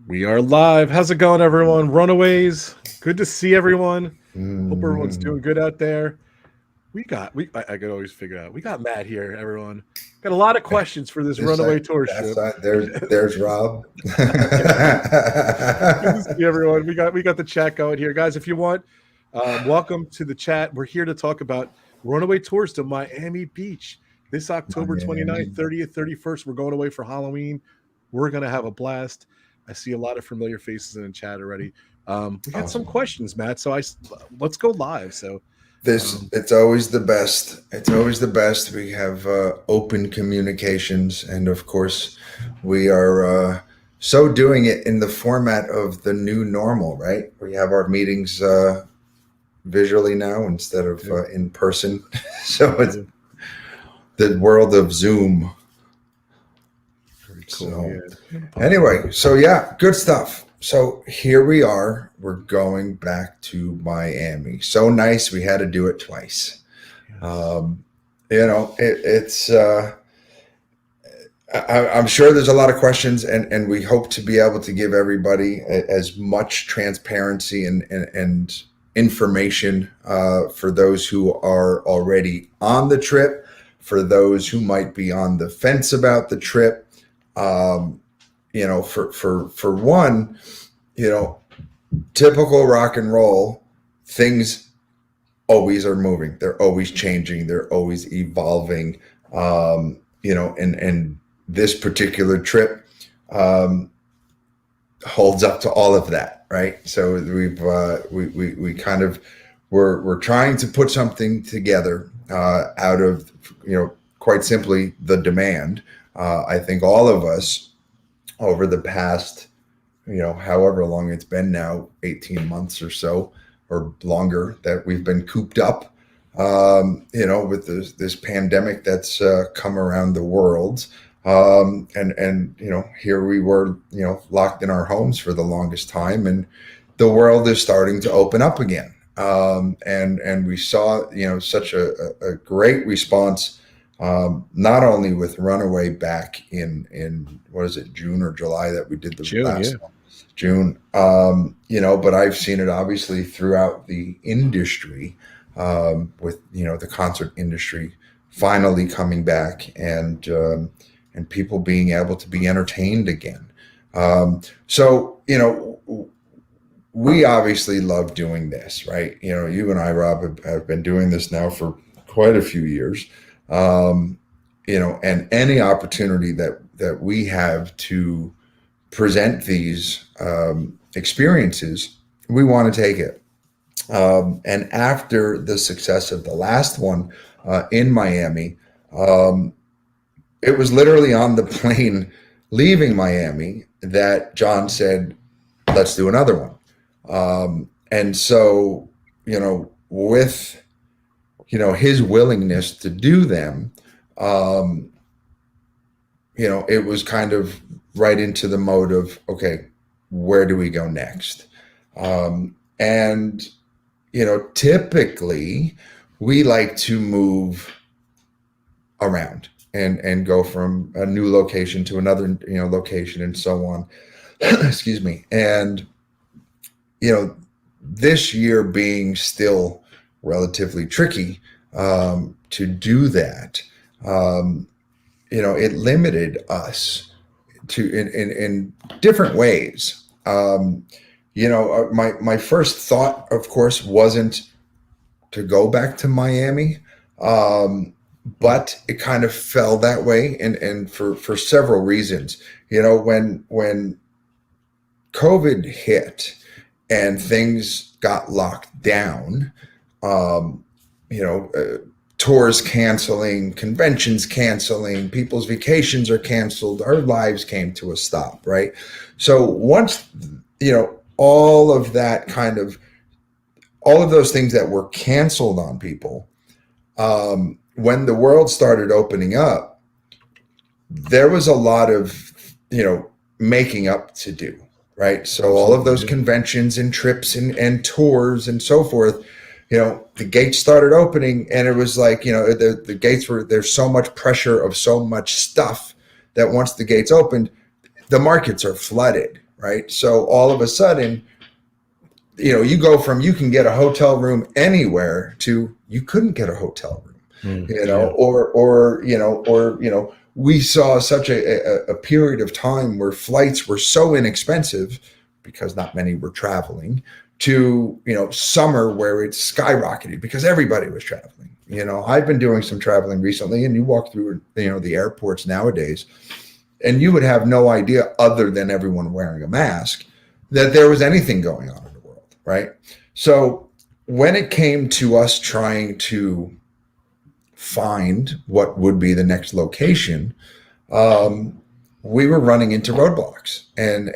We are live. How's it going, everyone? Runaways. Good to see everyone. Hope everyone's Mm, doing good out there. I could always figure out. We got Matt here, everyone. Got a lot of questions for this this side, Runaway tour that show. side. There's Rob. Good to see everyone. We got the chat going here, guys. If you want, welcome to the chat. We're here to talk about Runaway tours to Miami Beach this October 29th, Miami. 30th, 31st. We're going away for Halloween. We're gonna have a blast. I see a lot of familiar faces in the chat already. We got some Awesome. questions, Matt. So let's go live. So This um, it's always the best. It's always the best. We have open communications, and of course, we are so doing it in the format of the new normal, right? We have our meetings visually now instead of yeah, in person. So it's yeah, the world of Zoom. very cool. So Yeah. I'm gonna pop in. anyway, so yeah, good stuff. So here we are. We're going back to Miami. So nice. We had to do it twice. Yes. Um, it's. I'm sure there's a lot of questions, and we hope to be able to give everybody as much transparency and information for those who are already on the trip, for those who might be on the fence about the trip. Um, for one, you know, typical rock and roll, things always are moving. They're always changing. They're always evolving. And this particular trip um, holds up to all of that, right? So we kind of we're trying to put something together out of quite simply the demand. I think all of us over the past however long it's been now, 18 months or so, or longer, that we've been cooped up, with this pandemic that's come around the world. And here we were, locked in our homes for the longest time, and the world is starting to open up again. And we saw, such a great response, not only with Runaway back in what is it, June or July that we did the June. Yeah. last one, June. But I've seen it obviously throughout the industry, with the concert industry finally coming back, and people being able to be entertained again. So we obviously love doing this, right? You and I, Rob, have been doing this now for quite a few years. And any opportunity that we have to present these experiences, we want to take it. And after the success of the last one in Miami, it was literally on the plane leaving Miami that John said, let's do another one. And so, with, his willingness to do them, it was kind of right into the mode of, okay, where do we go next? And typically we like to move around and go from a new location to another, location and so on. Excuse me. And, this year being still relatively tricky to do that, it limited us to in different ways. My first thought, of course, wasn't to go back to Miami, but it kind of fell that way, and for several reasons. When COVID hit and things got locked down, tours canceling, conventions canceling, people's vacations are canceled, our lives came to a stop, right? So once, all of those things that were canceled on people, when the world started opening up, there was a lot of, making up to do, right? So all of those conventions and trips and tours and so forth, the gates started opening, and it was like, the gates there's so much pressure of so much stuff that once the gates opened, the markets are flooded, right? So all of a sudden, you go from you can get a hotel room anywhere to you couldn't get a hotel room, or we saw such a period of time where flights were so inexpensive because not many were traveling to, summer where it's skyrocketed because everybody was traveling. I've been doing some traveling recently, and you walk through, the airports nowadays, and you would have no idea, other than everyone wearing a mask, that there was anything going on in the world, right? So when it came to us trying to find what would be the next location, we were running into roadblocks, and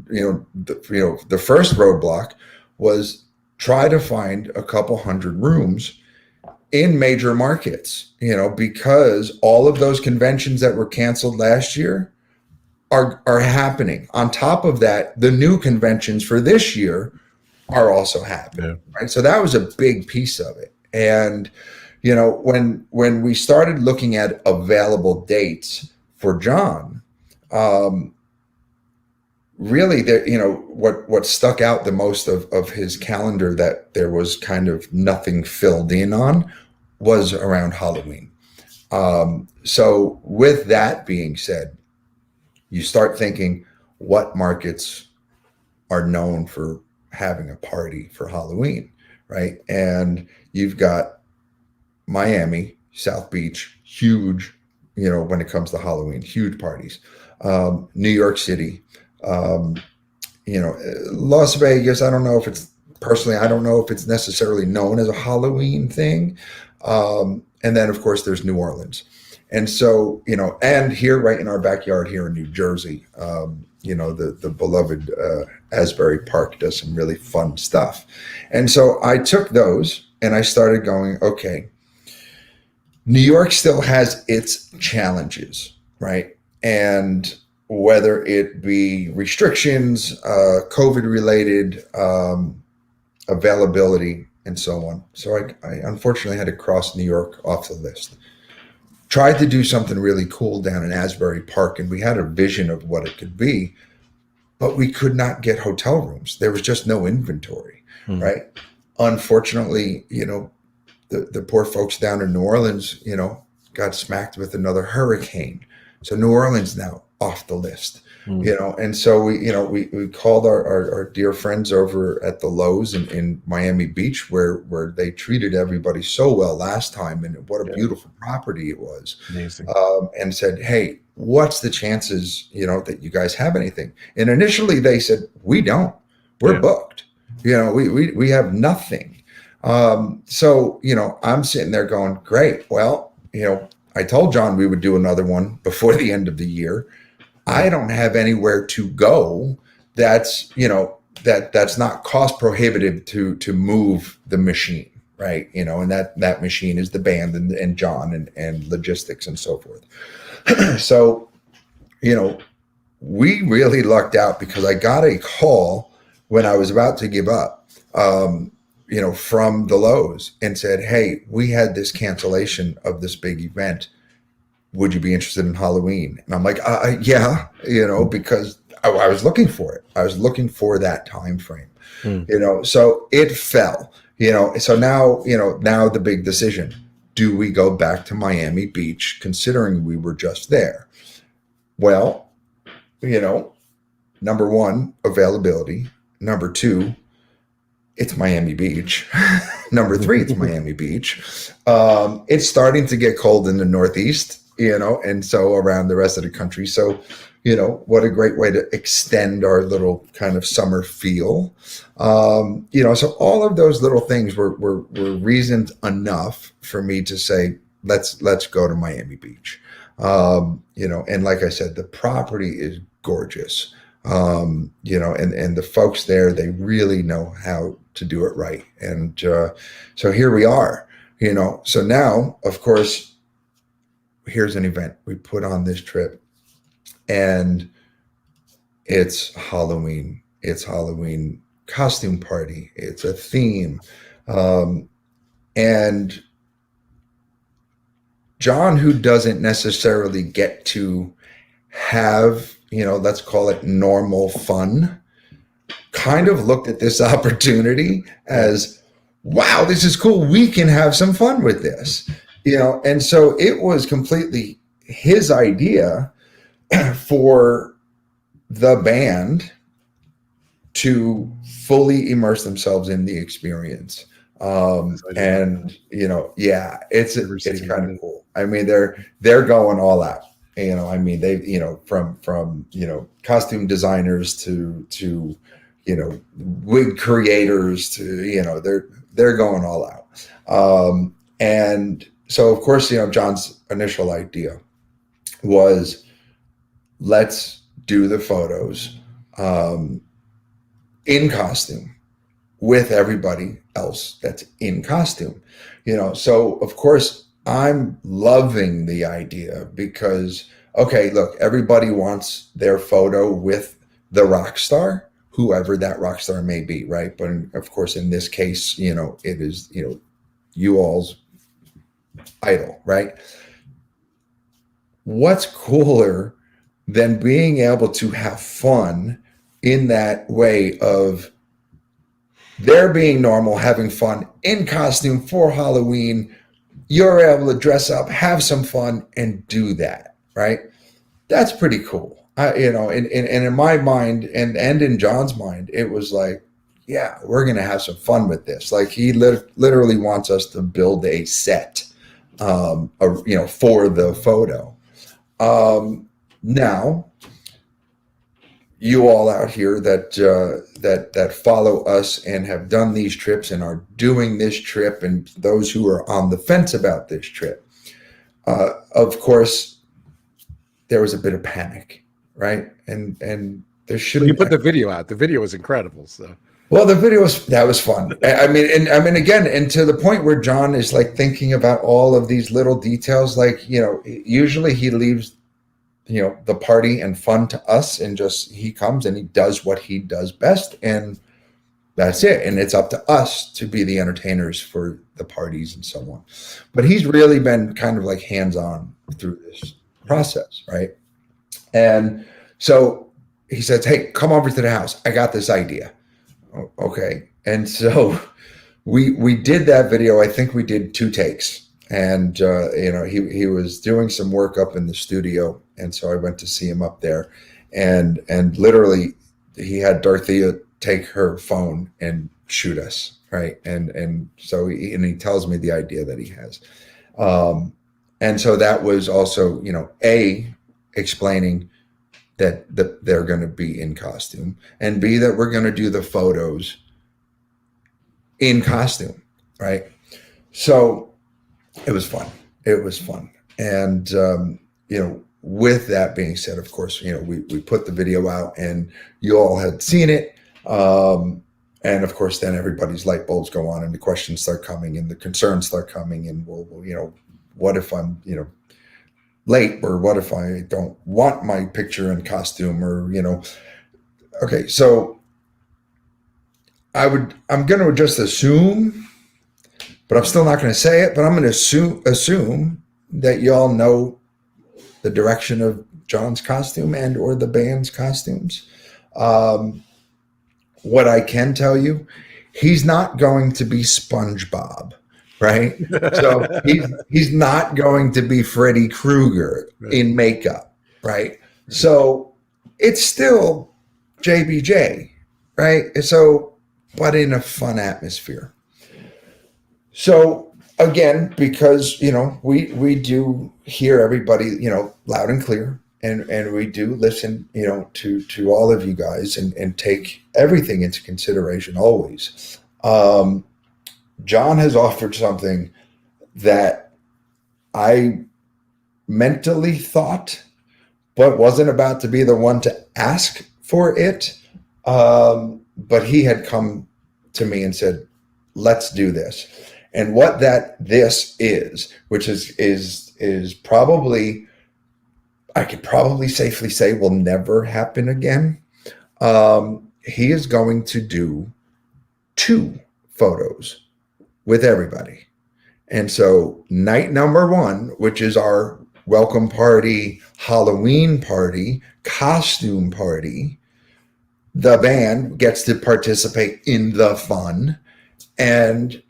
the first roadblock was try to find a couple hundred rooms in major markets, because all of those conventions that were canceled last year are happening. On top of that, the new conventions for this year are also happening, right? So that was a big piece of it. And when we started looking at available dates for John, really, what stuck out the most of his calendar that there was kind of nothing filled in on was around Halloween. So with that being said, you start thinking, what markets are known for having a party for Halloween, right? And you've got Miami, South Beach, huge, when it comes to Halloween, huge parties. New York City, Las Vegas. I don't know if it's necessarily known as a Halloween thing. And then, of course, there's New Orleans. And so, and here right in our backyard here in New Jersey, the beloved Asbury Park does some really fun stuff. And so I took those and I started going, okay, New York still has its challenges, right? And whether it be restrictions, COVID-related availability, and so on. So I unfortunately had to cross New York off the list. Tried to do something really cool down in Asbury Park, and we had a vision of what it could be, but we could not get hotel rooms. There was just no inventory, right? Unfortunately, the poor folks down in New Orleans, got smacked with another hurricane. So New Orleans now off the list, and so we called our dear friends over at the Lowe's in Miami Beach, where they treated everybody so well last time, and what a beautiful property it was. Amazing. And said, hey, what's the chances, that you guys have anything? And initially they said, we're booked. We have nothing. So, I'm sitting there going, great. Well, I told John we would do another one before the end of the year. I don't have anywhere to go that's not cost prohibitive to move the machine, right? And that machine is the band and John and logistics and so forth. So, we really lucked out because I got a call when I was about to give up, from the Lowe's and said, hey, we had this cancellation of this big event. Would you be interested in Halloween? And I'm like, yeah, because I was looking for it. I was looking for that time frame, so it fell, so now the big decision, do we go back to Miami Beach, considering we were just there? Well, number one, availability. Number two, it's Miami Beach. Number three, it's Miami Beach. It's starting to get cold in the Northeast, and so around the rest of the country. So, what a great way to extend our little kind of summer feel. So all of those little things were reasons enough for me to say, let's go to Miami Beach. And like I said, the property is gorgeous. And the folks there, they really know how to do it right. And so here we are, so now, of course, here's an event we put on this trip, and it's Halloween. It's Halloween costume party. It's a theme. And John, who doesn't necessarily get to have let's call it normal fun, kind of looked at this opportunity as, wow, this is cool. We can have some fun with this, and so it was completely his idea for the band to fully immerse themselves in the experience. And yeah, it's kind of cool. I mean, they're going all out. They, from costume designers to wig creators to they're going all out. And so of course, John's initial idea was, let's do the photos in costume with everybody else that's in costume. So of course I'm loving the idea because, okay, look, everybody wants their photo with the rock star, whoever that rock star may be, right? But of course, in this case, it is, you all's idol, right? What's cooler than being able to have fun in that way of they're being normal, having fun in costume for Halloween. You're able to dress up, have some fun, and do that, right? That's pretty cool. And in my mind and in John's mind, it was like, yeah, we're going to have some fun with this. Like he literally wants us to build a set, for the photo. Now, you all out here that follow us and have done these trips and are doing this trip, and those who are on the fence about this trip, of course, there was a bit of panic, right? And there shouldn't. You put the video out. The video was incredible. So. Well, the video was fun. I mean, again, and to the point where John is like thinking about all of these little details. Like, usually he leaves the party and fun to us, and just he comes and he does what he does best, and that's it. And it's up to us to be the entertainers for the parties and so on. But he's really been kind of like hands-on through this process, right? And so he says, hey, come over to the house. I got this idea. Okay. And so we did that video. I think we did 2 takes. And, he was doing some work up in the studio. And so I went to see him up there, and literally he had Dorothea take her phone and shoot us. Right. And so he tells me the idea that he has. And so that was also, explaining that they're going to be in costume, and B, that we're going to do the photos in costume. Right. So it was fun. And, with that being said, of course, we put the video out and you all had seen it. And of course, then everybody's light bulbs go on and the questions start coming and the concerns start coming. And what if I'm, late, or what if I don't want my picture in costume, or, okay. So I'm going to just assume, but I'm still not going to say it, but I'm going to assume that y'all know the direction of John's costume and or the band's costumes. What I can tell you, he's not going to be SpongeBob, right? So he's not going to be Freddy Krueger in makeup, right? So it's still JBJ, right? So, but in a fun atmosphere. So again, because, we do hear everybody, loud and clear, and we do listen, to all of you guys and take everything into consideration always. John has offered something that I mentally thought, but wasn't about to be the one to ask for it. But he had come to me and said, let's do this. And what this is, which is probably, I could probably safely say will never happen again. He is going to do 2 photos with everybody. And so night number 1, which is our welcome party, Halloween party, costume party. The band gets to participate in the fun, and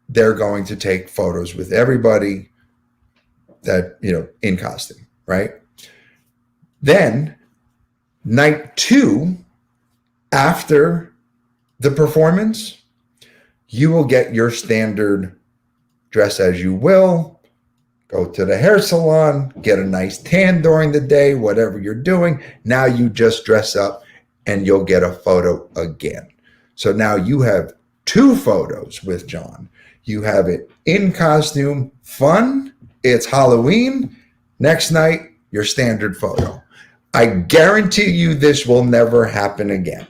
they're going to take photos with everybody that, in costume, right? Then night 2, after the performance, you will get your standard dress as you will, go to the hair salon, get a nice tan during the day, whatever you're doing. Now you just dress up and you'll get a photo again. So now you have 2 photos with John. You have it in costume, fun. It's Halloween. Next night, your standard photo. I guarantee you this will never happen again.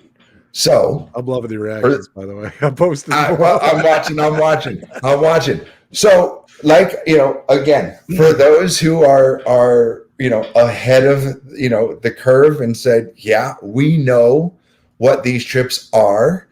So I'm loving the reactions, by the way. I'm posting. I'm watching. So, again, for those who are ahead of the curve and said, yeah, we know what these trips are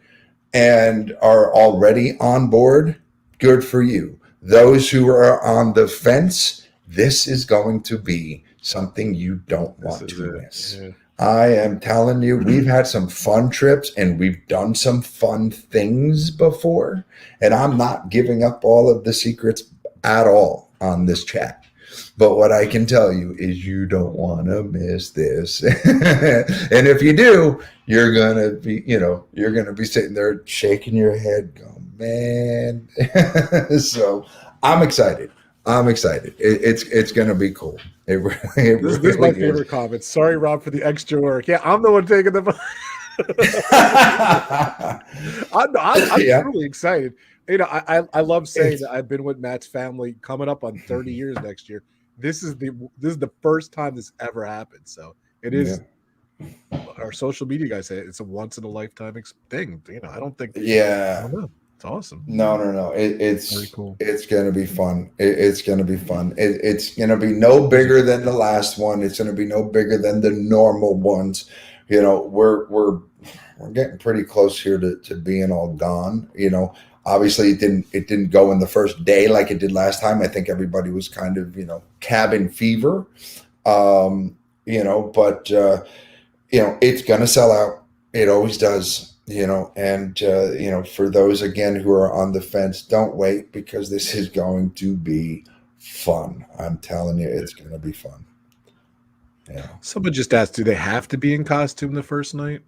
and are already on board, good for you. Those who are on the fence, this is going to be something you don't want to miss. Yeah. I am telling you, we've had some fun trips and we've done some fun things before. And I'm not giving up all of the secrets at all on this chat. But what I can tell you is you don't want to miss this. And if you do, you're going to be sitting there shaking your head going, man. So I'm excited. It's going to be cool. This is my favorite comment. Sorry, Rob, for the extra work. Yeah, I'm the one taking the. I'm truly excited. I love saying that I've been with Matt's family coming up on 30 years next year. This is the first time this ever happened. So it is. Yeah. Our social media guys say it's a once in a lifetime thing. I don't think. Yeah. I don't know. It's awesome. No. It's very cool. It's going to be fun. It's going to be fun. It's going to be no bigger than the last one. It's going to be no bigger than the normal ones. We're getting pretty close here to being all gone. Obviously it didn't go in the first day like it did last time. I think everybody was kind of, cabin fever. But it's going to sell out. It always does. For those again who are on the fence, don't wait, because this is going to be fun. I'm telling you, it's going to be fun. Yeah. Someone just asked, do they have to be in costume the first night?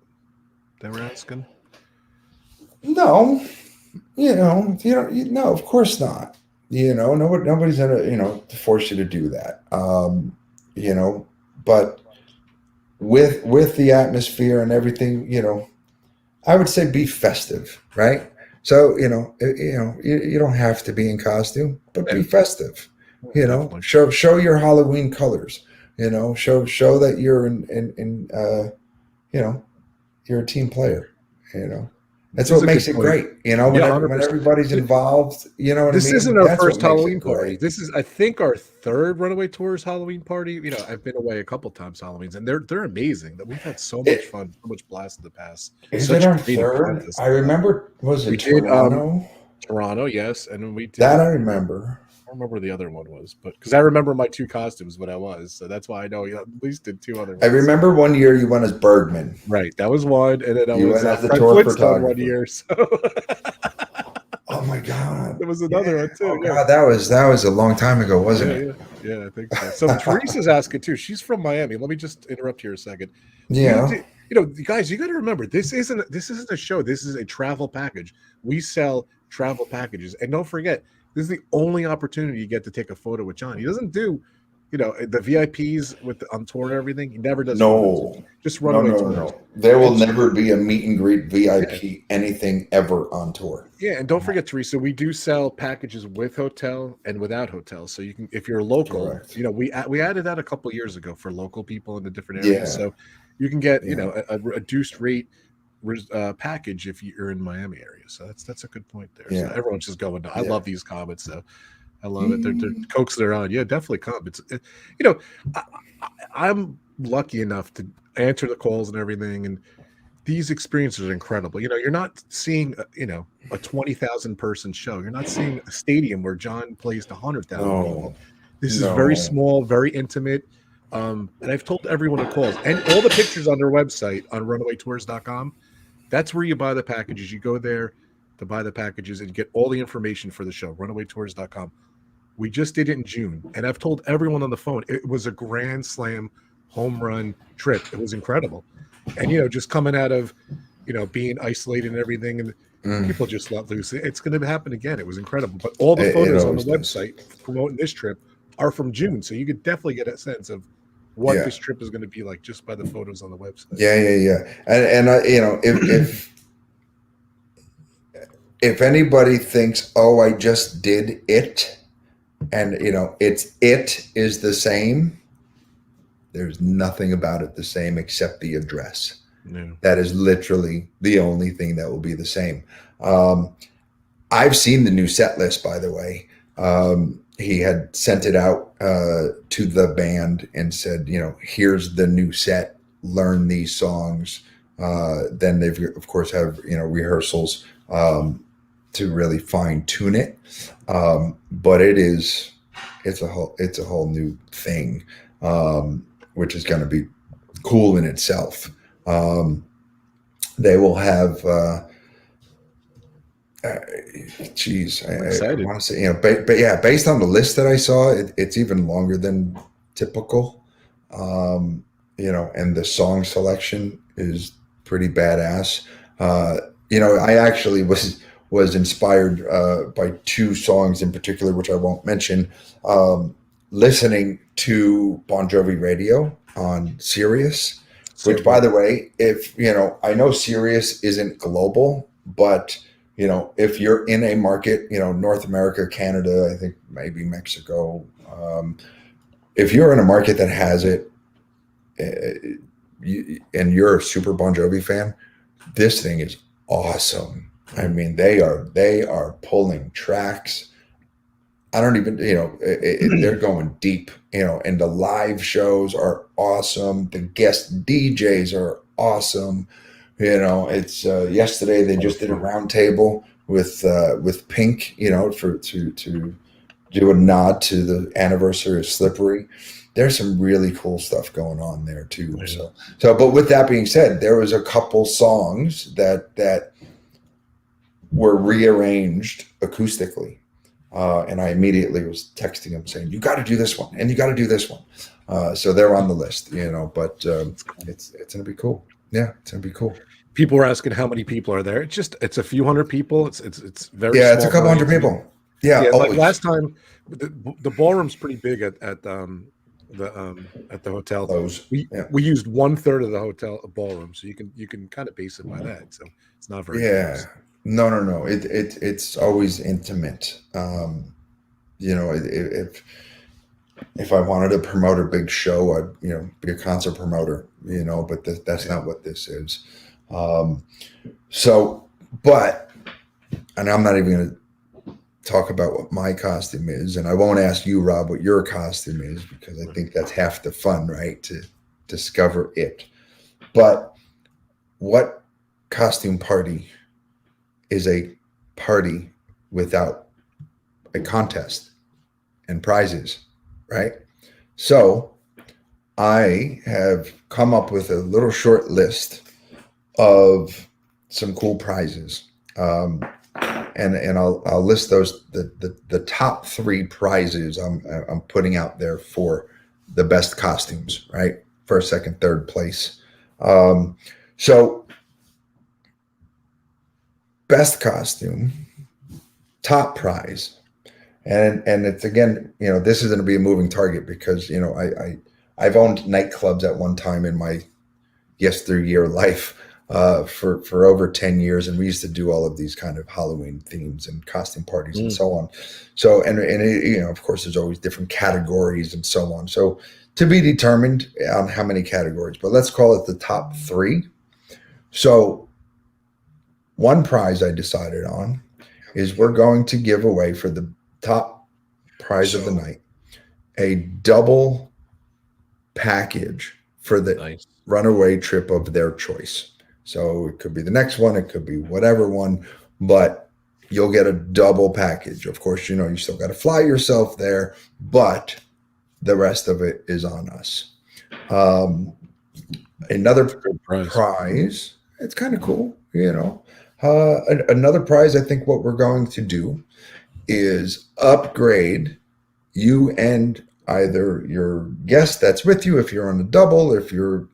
They were asking. No, no, of course not. Nobody's gonna, force you to do that. But with the atmosphere and everything, I would say be festive, right? So, you don't have to be in costume, but be festive. Show your Halloween colors. Show that you're you're a team player. That's what makes it great. When everybody's involved, This isn't our first Halloween party. This is, I think, our third Runaway Tours Halloween party. I've been away a couple times Halloweens, and they're amazing. We've had so much fun, so much blast in the past. Is it our third? I remember. Was it Toronto? Toronto, yes, and we did that. I remember. I don't remember where the other one was, but because I remember my 2 costumes when I was, so that's why I know you at least did 2 other ones. I remember one year you went as Bergman. Right, that was one, and then I was went as the tour photographer one year. So. Oh my God, there was another one too. Oh God, that was a long time ago, wasn't it? Yeah, I think so. So Teresa's asking too. She's from Miami. Let me just interrupt here a second. Yeah. Guys, you got to remember, this isn't a show. This is a travel package. We sell travel packages, and don't forget, this is the only opportunity you get to take a photo with John. He doesn't do, the VIPs on tour and everything. He never does. No, just Runaway tours. No. There will never be a meet and greet VIP anything ever on tour. Yeah, and don't forget, Teresa, we do sell packages with hotel and without hotel. So you can, if you're local, Correct. We added that a couple of years ago for local people in the different areas. Yeah. So you can get a reduced rate package if you're in Miami area. So that's a good point there. Yeah. So everyone's just going. I love these comments. So I love it. They're Cokes they're on. Yeah, definitely come. It's I'm lucky enough to answer the calls and everything, and these experiences are incredible. You're not seeing a 20,000 person show. You're not seeing a stadium where John plays to 100,000 people. This is very No. small, very intimate. And I've told everyone who calls, and all the pictures on their website on runawaytours.com. That's where you buy the packages. You go there to buy the packages and get all the information for the show, runawaytours.com. We just did it in June, and I've told everyone on the phone it was a grand slam home run trip. It was incredible. And, just coming out of, being isolated and everything, and people just let loose. It's going to happen again. It was incredible. But all the photos on the website promoting this trip are from June. So you could definitely get a sense of what this trip is going to be like just by the photos on the website. Yeah. And if anybody thinks, oh, I just did it, and it is the same, there's nothing about it the same except the address. No. That is literally the only thing that will be the same. I've seen the new set list, by the way. He had sent it out to the band and said, here's the new set, learn these songs. Then they've, of course, have, rehearsals to really fine tune it. But it's a whole new thing, which is going to be cool in itself. They will have, I want to say, but yeah, based on the list that I saw, it's even longer than typical. And the song selection is pretty badass. I actually was inspired by two songs in particular, which I won't mention, listening to Bon Jovi radio on Sirius, which, by the way, if, I know Sirius isn't global, but if you're in a market, North America, Canada, I think maybe Mexico, if you're in a market that has it, and you're a super Bon Jovi fan, this thing is awesome. I mean, they are pulling tracks. I don't even, they're going deep, and the live shows are awesome. The guest DJs are awesome. It's yesterday they just did a round table with Pink, to do a nod to the anniversary of Slippery. There's some really cool stuff going on there too. Yeah. So, but with that being said, there was a couple songs that were rearranged acoustically. And I immediately was texting him saying, you got to do this one and you got to do this one. So they're on the list, but it's going to be cool. Yeah, it's going to be cool. People were asking how many people are there. It's a few hundred people. It's very small. It's a couple hundred people. Yeah. Like last time, the ballroom's pretty big at the hotel. We used 1/3 of the hotel ballroom, so you can kind of base it by that. So it's not very close. No. It's always intimate. If I wanted to promote a big show, I'd be a concert promoter. But that's not what this is. And I'm not even going to talk about what my costume is, and I won't ask you, Rob, what your costume is, because I think that's half the fun, right? To discover it. But what costume party is a party without a contest and prizes, right? So I have come up with a little short list of some cool prizes. And I'll list those, the top 3 prizes I'm putting out there for the best costumes, right? First, second, third place. So best costume, top prize. And it's, again, this is going to be a moving target because, I've owned nightclubs at one time in my yesteryear life for over 10 years. And we used to do all of these kind of Halloween themes and costume parties and so on. So, and of course, there's always different categories and so on. So to be determined on how many categories, but let's call it the top 3. So one prize I decided on is we're going to give away for the top prize of the night a double package for the Runaway trip of their choice. So it could be the next one, it could be whatever one, but you'll get a double package. Of course, you still got to fly yourself there, but the rest of it is on us. Another prize. It's kind of cool, another prize. I think what we're going to do is upgrade you and either your guest that's with you, if you're on a double, if you're,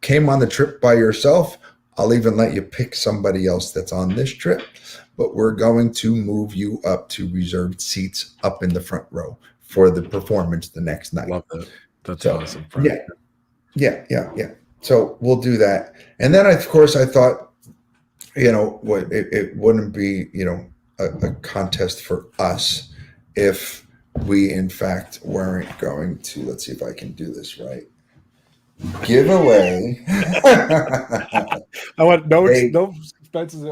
came on the trip by yourself, I'll even let you pick somebody else that's on this trip, but we're going to move you up to reserved seats up in the front row for the performance the next night. Love that. That's awesome. Yeah. So we'll do that. And then, of course, I thought, it wouldn't be, a contest for us if we, in fact, weren't going to, let's see if I can do this right, give away. I want no expenses.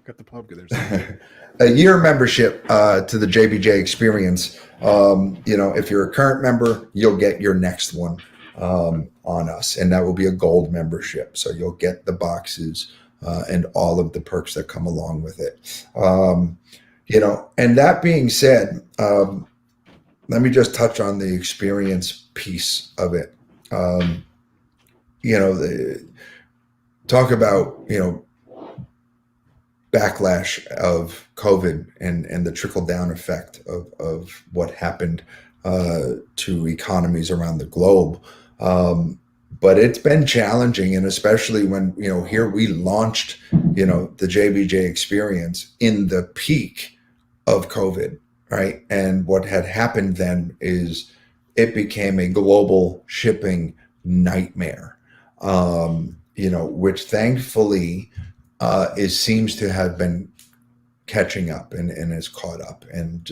Got the pumpkin there. A year membership to the JBJ experience. If you're a current member, you'll get your next one on us, and that will be a gold membership. So you'll get the boxes and all of the perks that come along with it. And that being said, let me just touch on the experience piece of it. Talk about, backlash of COVID and the trickle down effect of what happened to economies around the globe. But it's been challenging, and especially when, here we launched, the JBJ experience in the peak of COVID, right? And what had happened then is it became a global shipping nightmare, which thankfully seems to have been catching up and is caught up. And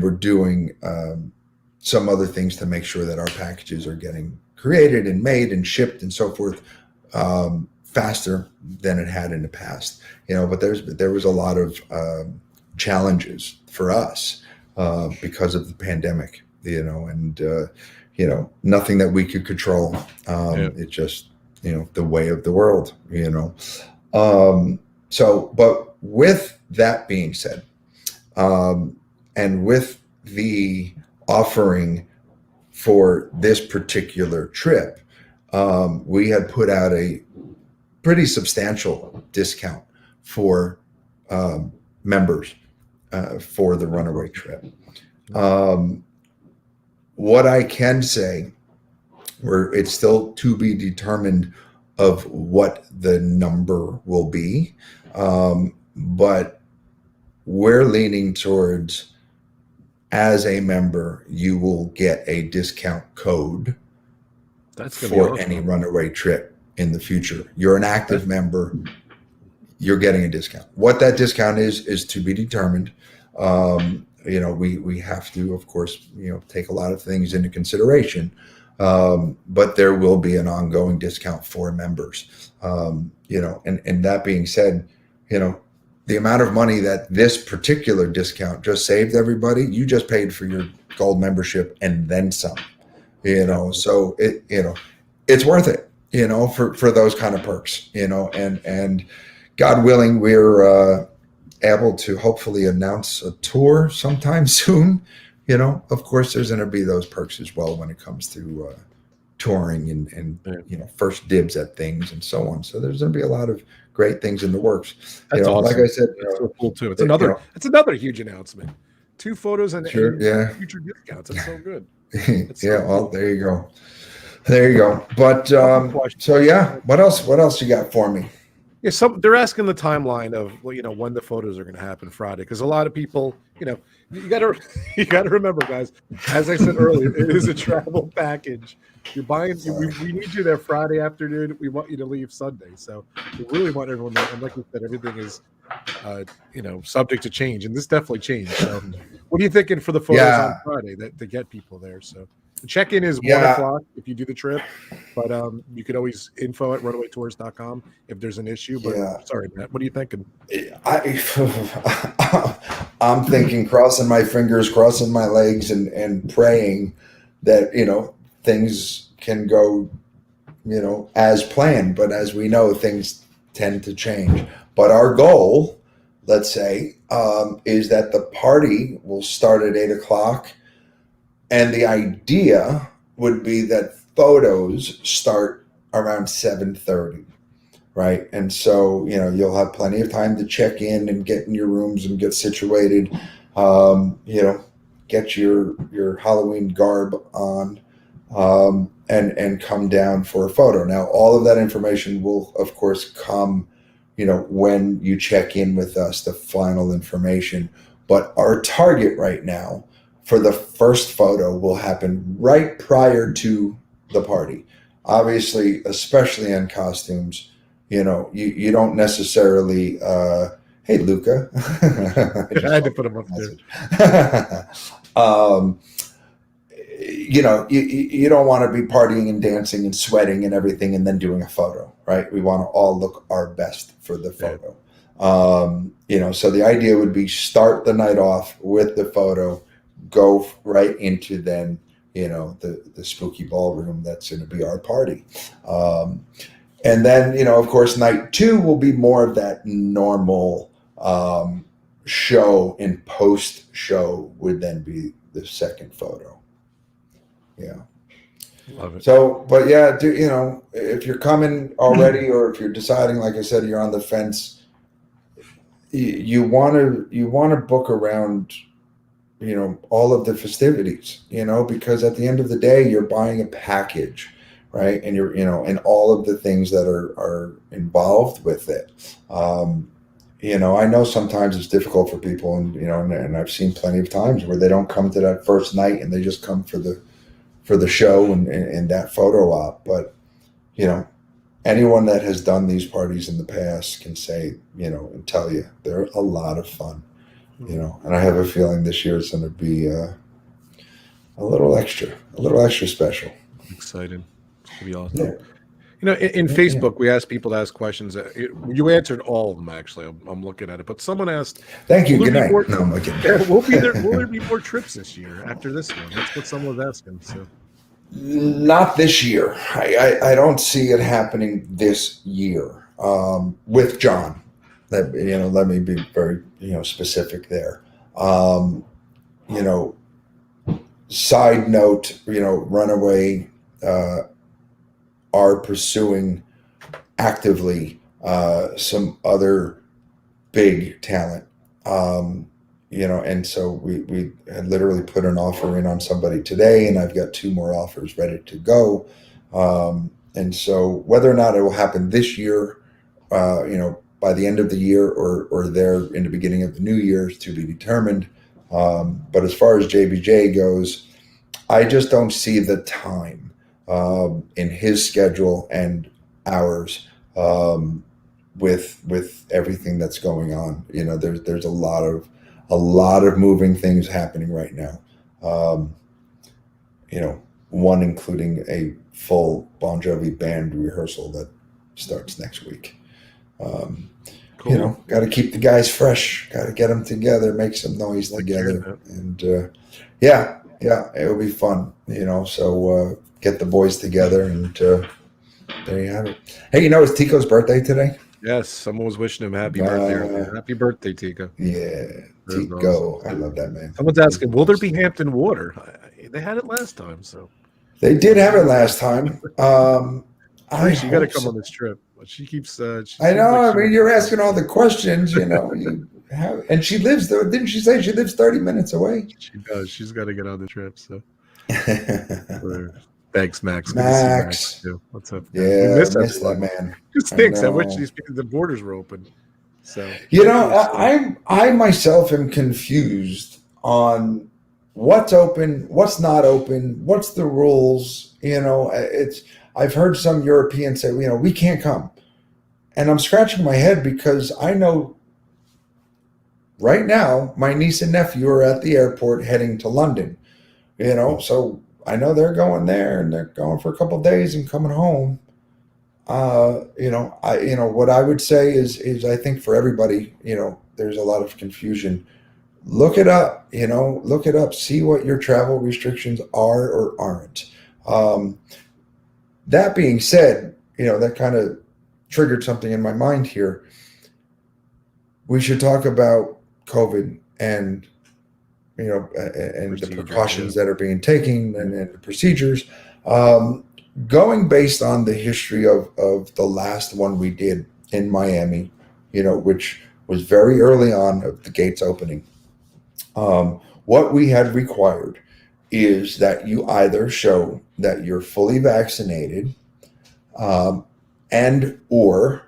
we're doing some other things to make sure that our packages are getting created and made and shipped and so forth faster than it had in the past. But there was a lot of challenges for us because of the pandemic, and nothing that we could control. It just, the way of the world, but with that being said, and with the offering for this particular trip, we had put out a pretty substantial discount for members for the Runaway trip. What I can say, it's still to be determined of what the number will be, but we're leaning towards, as a member, you will get a discount code for any Runaway trip in the future. You're an active member, you're getting a discount. What that discount is to be determined. We have to, of course, take a lot of things into consideration. But there will be an ongoing discount for members. And that being said, the amount of money that this particular discount just saved everybody, you just paid for your gold membership and then some, so it's worth it, for those kind of perks, and God willing, we're able to hopefully announce a tour sometime soon. Of course, there's going to be those perks as well when it comes to touring and first dibs at things and so on. So there's going to be a lot of great things in the works. That's awesome. Like I said, that's so cool too. It's another huge announcement. 2 photos and future discounts. That's so good. Well, there you go. But what else you got for me? Yeah, they're asking the timeline of when the photos are going to happen Friday, because a lot of people, you got to remember, guys. As I said earlier, it is a travel package. You're buying. We need you there Friday afternoon. We want you to leave Sunday. So we really want everyone there. And like we said, everything is, subject to change, and this definitely changed. So, what are you thinking for the photos on Friday to get people there? So. The check-in is 1 o'clock if you do the trip, but you could always info@runawaytours.com if there's an issue. But sorry, Matt, what are you thinking? I'm thinking, crossing my fingers, crossing my legs, and praying that things can go as planned. But as we know, things tend to change. But our goal, let's say, is that the party will start at 8 o'clock. And the idea would be that photos start around 7:30, right? And so, you'll have plenty of time to check in and get in your rooms and get situated. Get your Halloween garb on, and come down for a photo. Now, all of that information will, of course, come, when you check in with us, the final information. But our target right now for the first photo will happen right prior to the party. Obviously, especially in costumes, you don't necessarily, hey, Luca. I had to put him up there. You don't want to be partying and dancing and sweating and everything and then doing a photo, right? We want to all look our best for the photo. So the idea would be start the night off with the photo, go right into then, the spooky ballroom that's going to be our party. And then, of course, night 2 will be more of that normal show, and post-show would then be the second photo. Yeah. Love it. So, but yeah, if you're coming already, or if you're deciding, like I said, you're on the fence, you want to book around, all of the festivities, because at the end of the day, you're buying a package, right? And you're, and all of the things that are involved with it. I know sometimes it's difficult for people, and I've seen plenty of times where they don't come to that first night and they just come for the show and that photo op. But, anyone that has done these parties in the past can say, and tell you they're a lot of fun, and I have a feeling this year is going to be a little extra special. Excited. It's going to be awesome. Yeah. In Facebook, we asked people to ask questions. You answered all of them, actually. I'm looking at it. But someone asked, thank you. Good night. No, I'm kidding. Will there be more trips this year after this one? That's what someone was asking. So, not this year. I don't see it happening this year with John. Let me be very specific there. Side note, Runaway are pursuing actively some other big talent. And so we had literally put an offer in on somebody today, and I've got 2 more offers ready to go. And so whether or not it will happen this year, by the end of the year or there in the beginning of the new year is to be determined. But as far as JBJ goes, I just don't see the time in his schedule and ours with everything that's going on. There's a lot of moving things happening right now. One including a full Bon Jovi band rehearsal that starts next week. Cool. Got to keep the guys fresh. Got to get them together, make some noise together, and it'll be fun. So get the boys together, and there you have it. Hey, it's Tico's birthday today. Yes, someone was wishing him happy birthday. Happy birthday, Tico. Yeah, Tico. Awesome. I love that, man. Someone's asking, will there be Hampton water? They had it last time, so. They did have it last time. You got to come on this trip. She keeps. I know. You're asking all the questions. And she lives there. Didn't she say she lives 30 minutes away? She does. She's got to get on the trip. So. Thanks, Max. Max. What's up? Yeah, I miss that man. It stinks. I wish the borders were open. So. I myself am confused on what's open, what's not open, what's the rules. I've heard some Europeans say, we can't come. And I'm scratching my head because I know right now my niece and nephew are at the airport heading to London, so I know they're going there and they're going for a couple of days and coming home. What I would say is I think for everybody, there's a lot of confusion. Look it up, see what your travel restrictions are or aren't. That being said, that kind of triggered something in my mind here. We should talk about COVID and, and the precautions that are being taken and the procedures. Going based on the history of the last one we did in Miami, which was very early on of the gates opening. What we had required is that you either show that you're fully vaccinated and or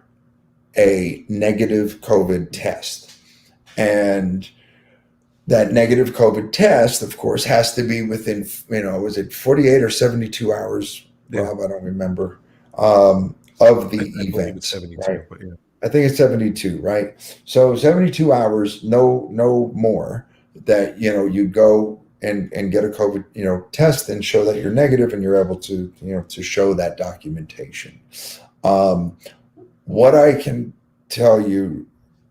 a negative COVID test. And that negative COVID test, of course, has to be within, was it 48 or 72 hours, Rob? I don't remember, of the event. It's 72, right? But yeah. I think it's 72, right? So 72 hours, no more, that, you go and get a COVID, test and show that you're negative, and you're able to, to show that documentation. What I can tell you,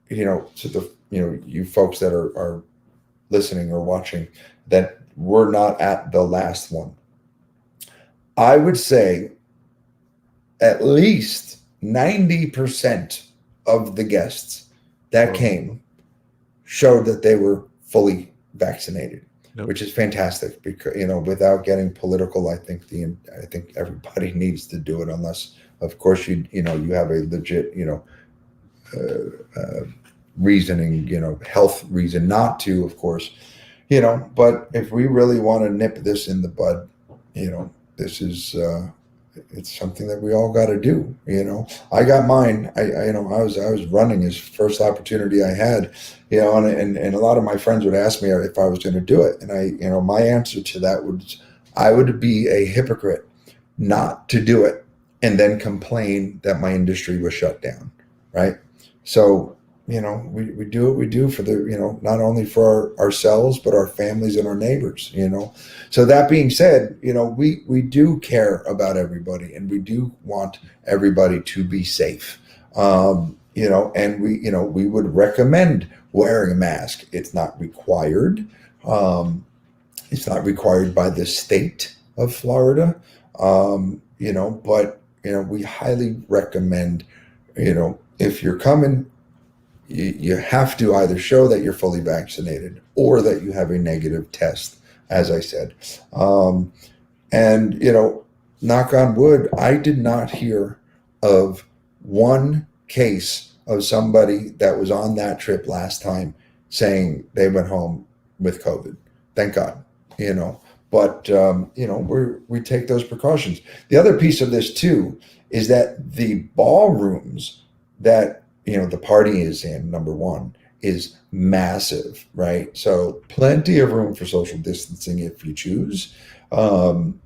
to the, you folks that are listening or watching, that we're not at the last one. I would say at least 90% of the guests that came showed that they were fully vaccinated, which is fantastic, because, without getting political, I think everybody needs to do it, unless, of course, you have a legit, reasoning, health reason not to, of course, but if we really want to nip this in the bud, this is, it's something that we all got to do. I got mine. I was running as first opportunity I had, and a lot of my friends would ask me if I was going to do it. And my answer to that was, I would be a hypocrite not to do it and then complain that my industry was shut down. Right. So, we do what we do for the, not only for ourselves, but our families and our neighbors, So that being said, we do care about everybody, and we do want everybody to be safe. And we would recommend wearing a mask. It's not required. It's not required by the state of Florida. But, we highly recommend, if you're coming, you have to either show that you're fully vaccinated or that you have a negative test, as I said. And, knock on wood, I did not hear of one case of somebody that was on that trip last time saying they went home with COVID. Thank God, But, we take those precautions. The other piece of this, too, is that the ballrooms that, the party is in, number one, is massive, right? So plenty of room for social distancing if you choose, and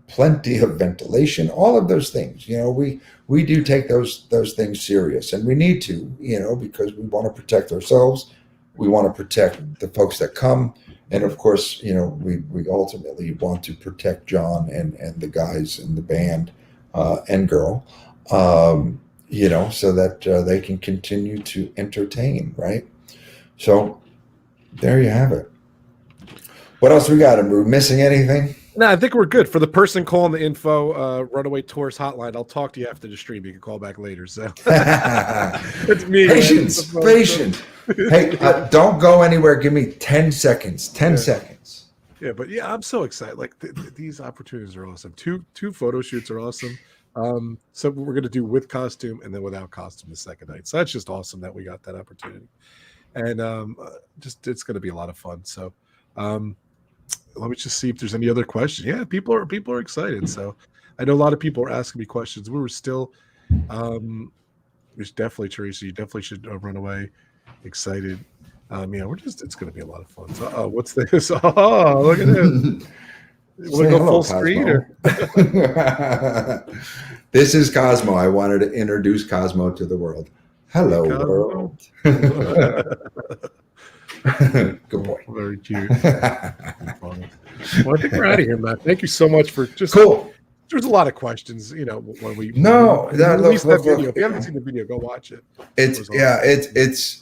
plenty of ventilation, all of those things. We do take those things serious, and we need to, because we want to protect ourselves. We want to protect the folks that come. And of course, we ultimately want to protect John and the guys in the band and girl, so that they can continue to entertain, right? So there you have it. What else we got? Are we missing anything? No, I think we're good. For the person calling the info, Runaway Tours hotline, I'll talk to you after the stream. You can call back later. So it's me. Patience. Hey, don't go anywhere. Give me 10 seconds. 10 seconds. Yeah, but yeah, I'm so excited. Like these opportunities are awesome. Two photo shoots are awesome. So we're going to do with costume and then without costume the second night. So that's just awesome that we got that opportunity. And it's going to be a lot of fun. So let me just see if there's any other questions. Yeah, people are excited. So I know a lot of people are asking me questions. We were still there's definitely, Teresa, you definitely should run away. Excited. It's going to be a lot of fun. So, what's this? Oh, look at this. Want to go full screen? This is Cosmo. I wanted to introduce Cosmo to the world. Hello, world. Good boy. Very cute. Well, I think we're out of here, Matt. Thank you so much for just cool. There's a lot of questions, when we video. If you haven't seen the video, go watch it. It's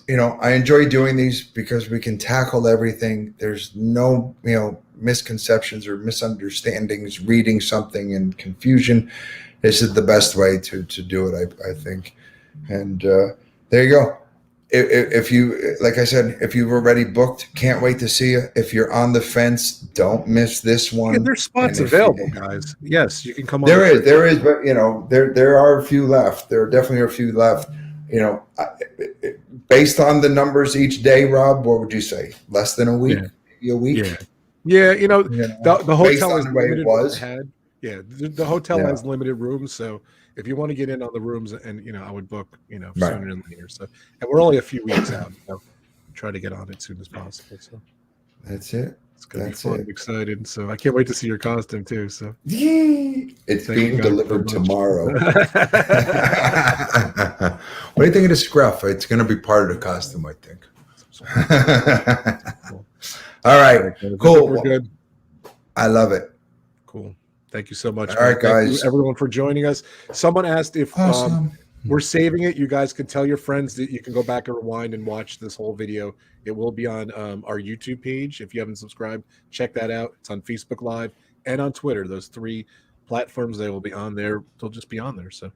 I enjoy doing these because we can tackle everything. There's no misconceptions or misunderstandings. Reading something and confusion. This is the best way to do it, I think. And there you go. if you, like I said, if you've already booked, can't wait to see you. If you're on the fence, don't miss this one. Yeah, there's spots available, guys. Yes, you can come on. There is, but there are a few left. There are definitely a few left. Based on the numbers each day, Rob, what would you say? Less than a week? Yeah. Maybe a week? Yeah. The hotel is the way it was. The hotel has limited rooms, so if you want to get in on the rooms, and I would book, sooner than later. So, and we're only a few weeks out, so try to get on it as soon as possible. So that's it. It's gonna be fun. I'm excited. So I can't wait to see your costume too. So it's being delivered tomorrow. What do you think of the scruff? It's gonna be part of the costume, I think. Cool. All right. Cool. We're good. I love it. Cool. Thank you so much. All right, guys. Thank you, everyone, for joining us. Someone asked if we're saving it. You guys can tell your friends that you can go back and rewind and watch this whole video. It will be on our YouTube page. If you haven't subscribed, check that out. It's on Facebook Live and on Twitter. Those 3 platforms, they will be on there. They'll just be on there. So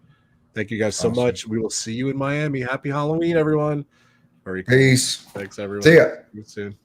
thank you guys so much. We will see you in Miami. Happy Halloween, everyone. Peace. Thanks, everyone. See ya. See you soon.